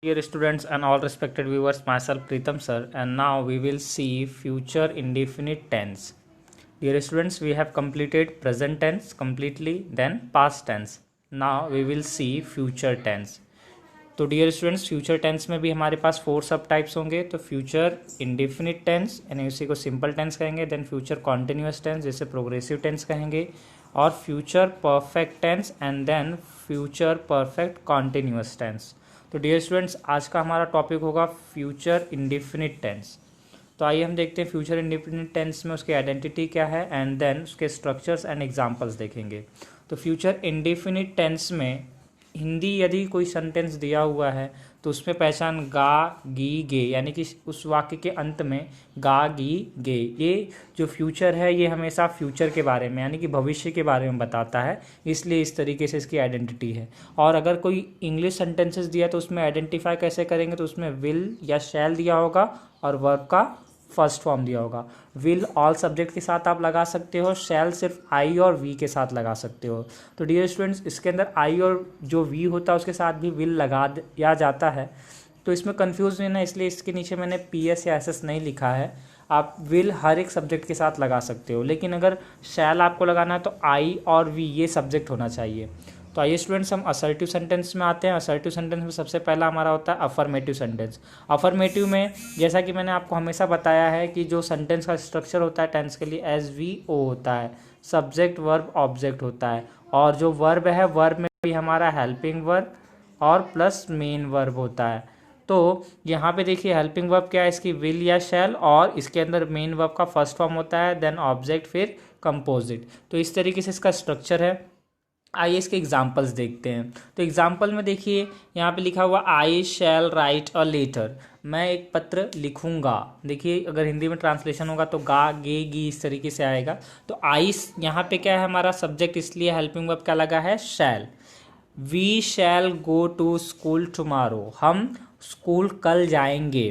Dear students and all respected viewers, myself Pritam sir, and now we will see future indefinite tense. Dear students, we have completed present tense completely, then past tense. Now we will see future tense. तो dear students, future tense में भी हमारे पास 4 सब types होंगे. तो future indefinite tense यानी उसी को सिंपल टेंस कहेंगे, देन फ्यूचर कॉन्टिन्यूस टेंस जिसे प्रोग्रेसिव टेंस कहेंगे, और future perfect tense and then future perfect continuous tense. तो डियर स्टूडेंट्स, आज का हमारा टॉपिक होगा फ्यूचर इंडेफिनिट टेंस. तो आइए हम देखते हैं फ्यूचर इंडेफिनिट टेंस में उसकी आइडेंटिटी क्या है एंड देन उसके स्ट्रक्चर्स एंड एग्जांपल्स देखेंगे. तो फ्यूचर इंडेफिनिट टेंस में हिंदी यदि कोई सेंटेंस दिया हुआ है तो उसमें पहचान गा गी गे, यानी कि उस वाक्य के अंत में गा गी गे, ये जो फ्यूचर है ये हमेशा फ्यूचर के बारे में यानी कि भविष्य के बारे में बताता है, इसलिए इस तरीके से इसकी आइडेंटिटी है. और अगर कोई इंग्लिश सेंटेंसेस दिया तो उसमें आइडेंटिफाई कैसे करेंगे, तो उसमें विल या शैल दिया होगा और वर्ब का फर्स्ट फॉर्म दिया होगा. विल ऑल सब्जेक्ट के साथ आप लगा सकते हो, शैल सिर्फ आई और वी के साथ लगा सकते हो. तो डियर स्टूडेंट्स, इसके अंदर आई और जो वी होता है उसके साथ भी विल लगा दिया जाता है. तो इसमें कंफ्यूज नहीं ना, इसलिए इसके नीचे मैंने पी एस या एस एस नहीं लिखा है. आप विल हर एक सब्जेक्ट के साथ लगा सकते हो, लेकिन अगर शैल आपको लगाना है तो आई और वी ये सब्जेक्ट होना चाहिए. तो आइए स्टूडेंट्स, हम असर्टिव सेंटेंस में आते हैं. असर्टिव सेंटेंस में सबसे पहला हमारा होता है अफर्मेटिव सेंटेंस. अफर्मेटिव में जैसा कि मैंने आपको हमेशा बताया है कि जो सेंटेंस का स्ट्रक्चर होता है टेंस के लिए SVO होता है, सब्जेक्ट वर्ब ऑब्जेक्ट होता है, और जो वर्ब है वर्ब में भी हमारा हेल्पिंग वर्ब और प्लस मेन वर्ब होता है. तो यहाँ पे देखिए हेल्पिंग वर्ब क्या है, इसकी विल या शैल, और इसके अंदर मेन वर्ब का फर्स्ट फॉर्म होता है, देन ऑब्जेक्ट, फिर कंपोजिट. तो इस तरीके से इसका स्ट्रक्चर है. आइए इसके एग्जाम्पल्स देखते हैं. तो एग्जाम्पल में देखिए यहाँ पे लिखा हुआ आई शैल राइट अ लेटर, मैं एक पत्र लिखूंगा. देखिए अगर हिंदी में ट्रांसलेशन होगा तो गा गे गी इस तरीके से आएगा. तो आई यहाँ पे क्या है हमारा सब्जेक्ट, इसलिए हेल्पिंग वर्ब क्या लगा है, shall. We shall go to school tomorrow, हम स्कूल कल जाएंगे.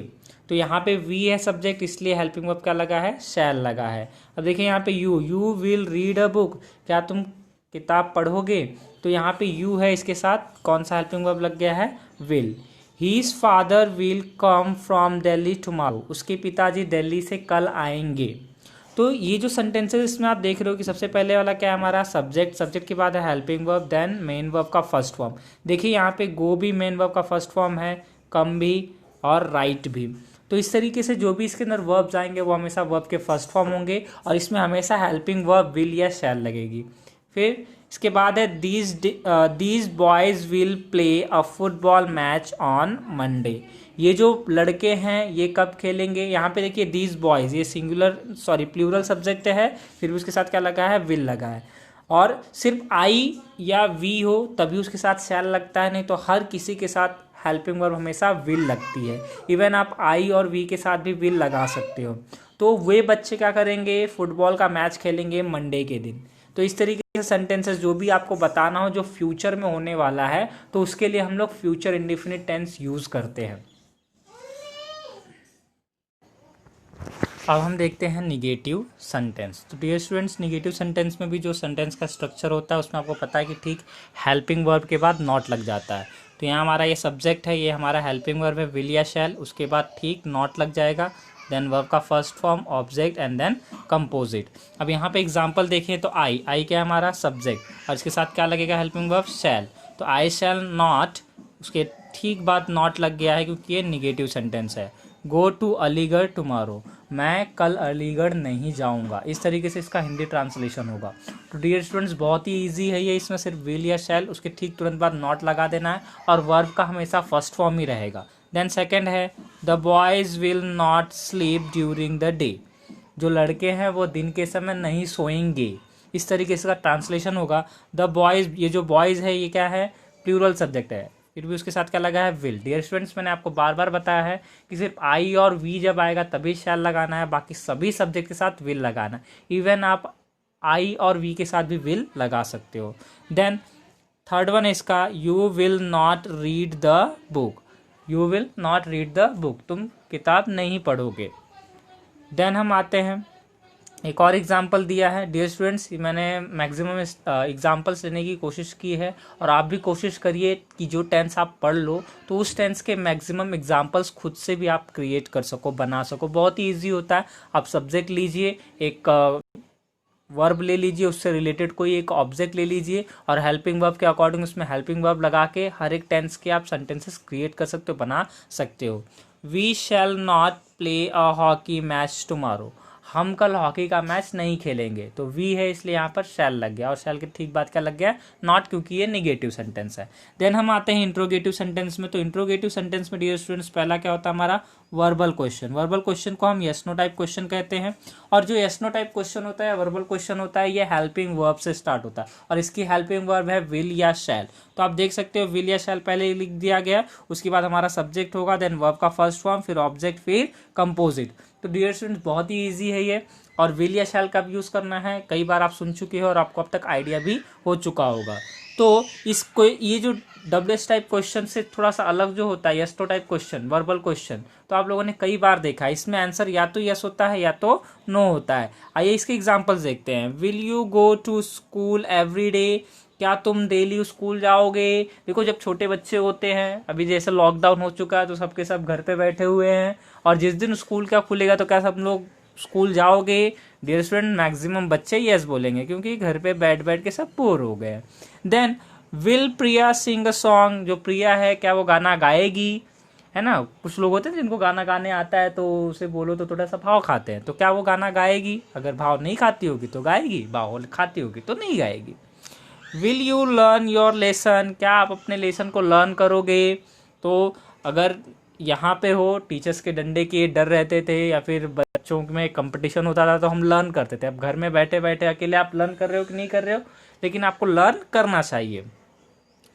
तो यहाँ पे वी है सब्जेक्ट, इसलिए हेल्पिंग वर्ब क्या लगा है, शैल लगा है. अब देखिए यहाँ पे you will read a book, क्या तुम किताब पढ़ोगे. तो यहाँ पे यू है, इसके साथ कौन सा हेल्पिंग वर्ब लग गया है, will. His father will come from Delhi tomorrow, उसके पिताजी दिल्ली से कल आएंगे. तो ये जो सेंटेंसेस इसमें आप देख रहे हो कि सबसे पहले वाला क्या है हमारा सब्जेक्ट, सब्जेक्ट के बाद है helping verb, then main verb का फर्स्ट फॉर्म. देखिए यहाँ पे गो भी मेन वर्ब का फर्स्ट फॉर्म है, कम भी और राइट भी. तो इस तरीके से जो भी इसके अंदर वर्ब्स आएंगे वो हमेशा वर्ब के फर्स्ट फॉर्म होंगे, और इसमें हमेशा हेल्पिंग वर्ब विल या शैल लगेगी. फिर इसके बाद है these boys will play a football match on Monday, ये जो लड़के हैं ये कब खेलेंगे. यहाँ पे देखिए दीज बॉयज, ये सिंगुलर प्लूरल सब्जेक्ट है, फिर भी उसके साथ क्या लगा है, विल लगा है. और सिर्फ आई या वी हो तभी उसके साथ शैल लगता है, नहीं तो हर किसी के साथ हेल्पिंग वर्ब हमेशा विल लगती है. इवन आप आई और वी के साथ भी विल लगा सकते हो. तो वे बच्चे क्या करेंगे, फुटबॉल का मैच खेलेंगे मंडे के दिन. तो इस तरीके से सेंटेंसेस जो भी आपको बताना हो जो फ्यूचर में होने वाला है, तो उसके लिए हम लोग फ्यूचर इंडेफिनिट टेंस यूज करते हैं. अब हम देखते हैं निगेटिव सेंटेंस. तो डियर स्टूडेंट्स, निगेटिव सेंटेंस में भी जो सेंटेंस का स्ट्रक्चर होता है उसमें आपको पता है कि ठीक हेल्पिंग वर्ब के बाद नॉट लग जाता है. तो यहाँ हमारा ये सब्जेक्ट है, ये हमारा हेल्पिंग वर्ब है विल या शैल, उसके बाद ठीक नॉट लग जाएगा, देन वर्ब का first form object and then composite. अब यहाँ पे एग्जांपल देखें तो आई क्या है हमारा सब्जेक्ट, और इसके साथ क्या लगेगा, हेल्पिंग वर्ब शैल. तो आई शैल नॉट, उसके ठीक बाद नॉट लग गया है क्योंकि ये निगेटिव सेंटेंस है. गो टू अलीगढ़ टुमारो, मैं कल अलीगढ़ नहीं जाऊंगा. इस तरीके से इसका हिंदी ट्रांसलेशन होगा. तो डियर स्टूडेंट्स, बहुत ही इजी है ये. इसमें सिर्फ विल या शैल, उसके ठीक तुरंत बाद नॉट लगा देना है, और वर्ब का हमेशा फर्स्ट फॉर्म ही रहेगा. देन सेकेंड है the boys will not sleep during the day, जो लड़के हैं वो दिन के समय नहीं सोएंगे. इस तरीके से इसका ट्रांसलेशन होगा. द बॉयज़, ये जो बॉयज़ है ये क्या है, प्लूरल सब्जेक्ट है, फिर भी उसके साथ क्या लगा है, विल. डियर स्टूडेंट्स, मैंने आपको बार बार बताया है कि सिर्फ आई और वी जब आएगा तभी शैल लगाना है, बाकी सभी सब्जेक्ट के साथ विल लगाना. इवन आप आई और वी के साथ भी विल लगा सकते हो. देन थर्ड वन है इसका, you will not read the book, you will not read the book, तुम किताब नहीं पढ़ोगे. देन हम आते हैं एक और एग्जाम्पल दिया है डियर स्टूडेंट्स, मैंने मैक्सिमम एग्जाम्पल्स लेने की कोशिश की है, और आप भी कोशिश करिए कि जो टेंस आप पढ़ लो तो उस टेंस के मैक्सिमम एग्जाम्पल्स खुद से भी आप क्रिएट कर सको, बना सको। बहुत ही ईजी होता है। आप सब्जेक्ट लीजिए, एक वर्ब ले लीजिए, उससे रिलेटेड कोई एक ऑब्जेक्ट ले लीजिए, और हेल्पिंग वर्ब के अकॉर्डिंग उसमें हेल्पिंग वर्ब लगा के हर एक टेंस के आप सेंटेंसेस क्रिएट कर सकते हो, बना सकते हो। We shall not play a hockey match tomorrow, हम कल हॉकी का मैच नहीं खेलेंगे। तो वी है इसलिए यहाँ पर शैल लग गया, और शैल के ठीक बाद क्या लग गया, नॉट, क्योंकि ये निगेटिव सेंटेंस है। देन हम आते हैं इंट्रोगेटिव सेंटेंस में। तो इंट्रोगेटिव सेंटेंस में डियर स्टूडेंट्स पहला क्या होता है हमारा, वर्बल क्वेश्चन। वर्बल क्वेश्चन को हम यस नो टाइप क्वेश्चन कहते हैं, और जो यस नो टाइप क्वेश्चन होता है, वर्बल क्वेश्चन होता है, ये हेल्पिंग वर्ब से स्टार्ट होता है, और इसकी हेल्पिंग वर्ब है विल या शैल। तो आप देख सकते हो विल या शैल पहले ही लिख दिया गया, उसके बाद हमारा सब्जेक्ट होगा, देन वर्ब का फर्स्ट फॉर्म, फिर ऑब्जेक्ट, फिर कंपोजिट। तो डियर स्टूडेंट्स बहुत ही ईजी है ये। और विल या शैल कब यूज़ करना है कई बार आप सुन चुके हो, और आपको अब तक आइडिया भी हो चुका होगा। तो इसको, ये जो डब्ल्यूएस टाइप क्वेश्चन से थोड़ा सा अलग जो होता है yes no type question, verbal question, तो आप लोगों ने कई बार देखा है, इसमें आंसर या तो यस होता है या तो नो होता है। आइए इसके एग्जांपल्स देखते हैं। Will you go to school every day, क्या तुम डेली स्कूल जाओगे। देखो जब छोटे बच्चे होते हैं, अभी जैसे लॉकडाउन हो चुका है तो सबके सब घर पे बैठे हुए हैं, और जिस दिन स्कूल क्या खुलेगा तो क्या सब लोग स्कूल जाओगे। डियर स्टूडेंट मैक्सिमम बच्चे यस बोलेंगे, क्योंकि घर पे बैठ बैठ के सब बोर हो गए। Then will Priya sing a song, जो प्रिया है क्या वो गाना गाएगी, है ना। कुछ लोग होते हैं जिनको गाना गाने आता है, तो उसे बोलो तो थोड़ा सा भाव खाते हैं, तो क्या वो गाना गाएगी। अगर भाव नहीं खाती होगी तो गाएगी, भाव खाती होगी तो नहीं गाएगी। Will you learn your lesson, क्या आप अपने लेसन को लर्न करोगे। तो अगर यहाँ पे हो, टीचर्स के डंडे के डर रहते थे, या फिर बच्चों में कंपटीशन होता था तो हम लर्न करते थे। अब घर में बैठे बैठे अकेले आप लर्न कर रहे हो कि नहीं कर रहे हो, लेकिन आपको लर्न करना चाहिए।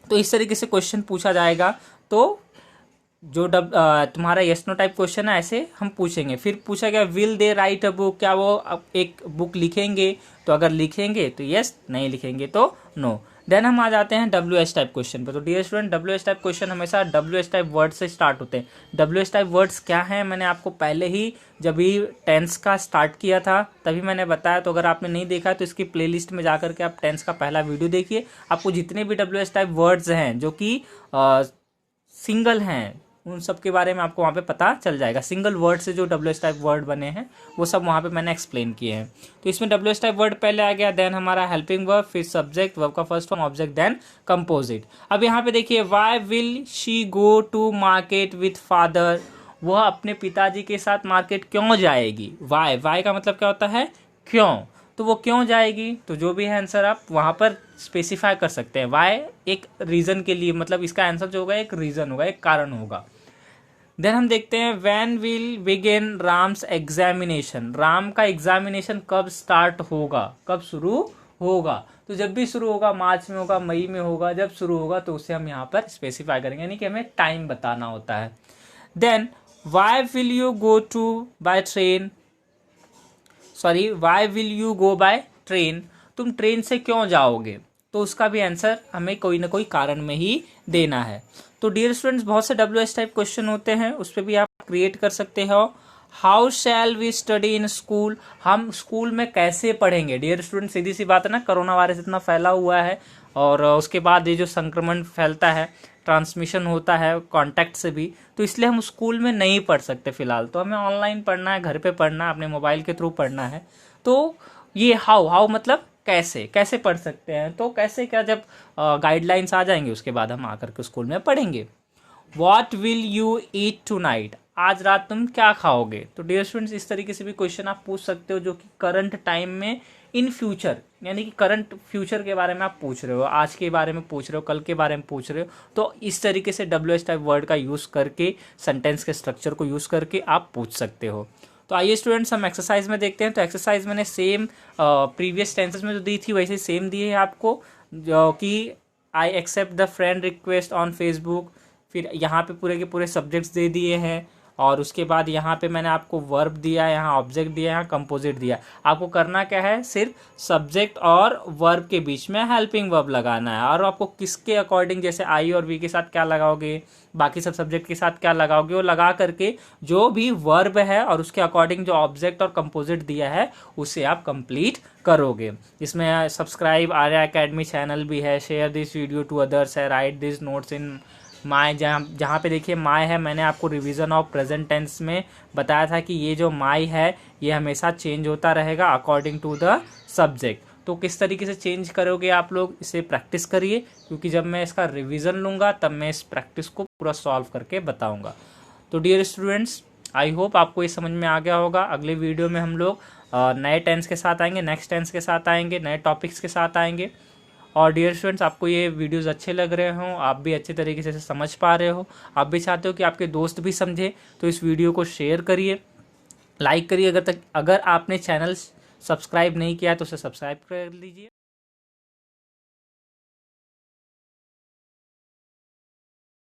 तो इस तरीके से क्वेश्चन पूछा जाएगा। तो जो तुम्हारा यस नो टाइप क्वेश्चन है ऐसे हम पूछेंगे। फिर पूछा गया will they right a book, क्या वो एक बुक लिखेंगे। तो अगर लिखेंगे तो यस, नहीं लिखेंगे तो नो। देन हम आ जाते हैं डब्ल्यू एस टाइप क्वेश्चन पे। तो dear student W S type question हमेशा डब्ल्यू एस टाइप वर्ड से स्टार्ट होते हैं। डब्ल्यू एस टाइप वर्ड्स क्या हैं, मैंने आपको पहले ही जब भी टेंस का स्टार्ट किया था तभी मैंने बताया। तो अगर आपने नहीं देखा तो इसकी प्लेलिस्ट में जाकर के आप टेंस का पहला वीडियो देखिए। आपको जितने भी डब्ल्यू एस टाइप वर्ड्स हैं जो कि सिंगल हैं, उन सब के बारे में आपको वहाँ पे पता चल जाएगा। सिंगल वर्ड से जो डब्ल्यू एस टाइप वर्ड बने हैं वो सब वहाँ पे मैंने एक्सप्लेन किए हैं। तो इसमें डब्ल्यू एस टाइप वर्ड पहले आ गया, देन हमारा हेल्पिंग वर्ब, फिर सब्जेक्ट, वर्ब का first form, object, then composite. अब यहाँ पे देखिए why will she go to market with father, वह अपने पिताजी के साथ मार्केट क्यों जाएगी। वाई, वाई का मतलब क्या होता है, क्यों। तो वो क्यों जाएगी, तो जो भी है आंसर आप वहाँ पर स्पेसिफाई कर सकते हैं। वाई एक रीज़न के लिए, मतलब इसका आंसर जो होगा एक रीज़न होगा, एक कारण होगा। देन हम देखते हैं when will begin Ram's examination, Ram का एग्जामिनेशन कब स्टार्ट होगा, कब शुरू होगा। तो जब भी शुरू होगा, मार्च में होगा, मई में होगा, जब शुरू होगा तो उसे हम यहाँ पर स्पेसिफाई करेंगे, यानी कि हमें टाइम बताना होता है। Then why will you go to by train, sorry why will you go by train, तुम ट्रेन से क्यों जाओगे। तो उसका भी आंसर हमें कोई ना कोई कारण में ही देना है। तो डियर स्टूडेंट्स बहुत से डब्ल्यू एस टाइप क्वेश्चन होते हैं, उस पर भी आप क्रिएट कर सकते हो। How shall we study in school, हम स्कूल में कैसे पढ़ेंगे। डियर स्टूडेंट सीधी सी बात है ना, कोरोना वायरस इतना फैला हुआ है, और उसके बाद ये जो संक्रमण फैलता है, ट्रांसमिशन होता है कांटेक्ट से भी, तो इसलिए हम स्कूल में नहीं पढ़ सकते फिलहाल। तो हमें ऑनलाइन पढ़ना है, घर पे पढ़ना है, अपने मोबाइल के थ्रू पढ़ना है। तो ये हाउ, हाउ मतलब कैसे, कैसे पढ़ सकते हैं। तो कैसे क्या, जब गाइडलाइंस आ जाएंगे उसके बाद हम आकर के स्कूल में पढ़ेंगे। What will you eat tonight, आज रात तुम क्या खाओगे। तो डियर स्टूडेंट्स इस तरीके से भी क्वेश्चन आप पूछ सकते हो, जो कि करंट टाइम में, इन फ्यूचर, यानी कि करंट फ्यूचर के बारे में आप पूछ रहे हो, आज के बारे में पूछ रहे हो, कल के बारे में पूछ रहे हो। तो इस तरीके से डब्ल्यू एस टाइप वर्ड का यूज़ करके, सेंटेंस के स्ट्रक्चर को यूज़ करके आप पूछ सकते हो। तो आइए स्टूडेंट्स हम एक्सरसाइज में देखते हैं। तो एक्सरसाइज मैंने सेम प्रीवियस टेंसेस में जो दी थी वैसे सेम दी है आपको, जो कि I accept the friend request on Facebook, फिर यहाँ पे पूरे के पूरे सब्जेक्ट्स दे दिए हैं, और उसके बाद यहाँ पे मैंने आपको वर्ब दिया है, यहाँ ऑब्जेक्ट दिया है, यहाँ कंपोजिट दिया है। आपको करना क्या है, सिर्फ सब्जेक्ट और वर्ब के बीच में हेल्पिंग वर्ब लगाना है। और आपको किसके अकॉर्डिंग, जैसे आई और वी के साथ क्या लगाओगे, बाकी सब सब्जेक्ट के साथ क्या लगाओगे, वो लगा करके जो भी वर्ब है और उसके अकॉर्डिंग जो ऑब्जेक्ट और कंपोजिट दिया है उसे आप कंप्लीट करोगे। इसमें सब्सक्राइब आर्या एकेडमी चैनल भी है, share this video to others है, write this notes in my, जहाँ पे देखिए माय है, मैंने आपको रिवीजन ऑफ प्रेजेंट टेंस में बताया था कि ये जो माय है ये हमेशा चेंज होता रहेगा अकॉर्डिंग टू द सब्जेक्ट। तो किस तरीके से चेंज करोगे आप लोग, इसे प्रैक्टिस करिए, क्योंकि जब मैं इसका रिवीजन लूँगा तब मैं इस प्रैक्टिस को पूरा सॉल्व करके बताऊँगा। तो डियर स्टूडेंट्स, आई होप आपको ये समझ में आ गया होगा। अगले वीडियो में हम लोग नए टेंस के साथ आएंगे, नेक्स्ट टेंस के साथ आएंगे, नए टॉपिक्स के साथ आएंगे। और डियर स्टूडेंट्स, आपको ये वीडियोस अच्छे लग रहे हों, आप भी अच्छे तरीके से समझ पा रहे हो, आप भी चाहते हो कि आपके दोस्त भी समझे, तो इस वीडियो को शेयर करिए, लाइक करिए। अगर आपने चैनल सब्सक्राइब नहीं किया तो उसे सब्सक्राइब कर लीजिए।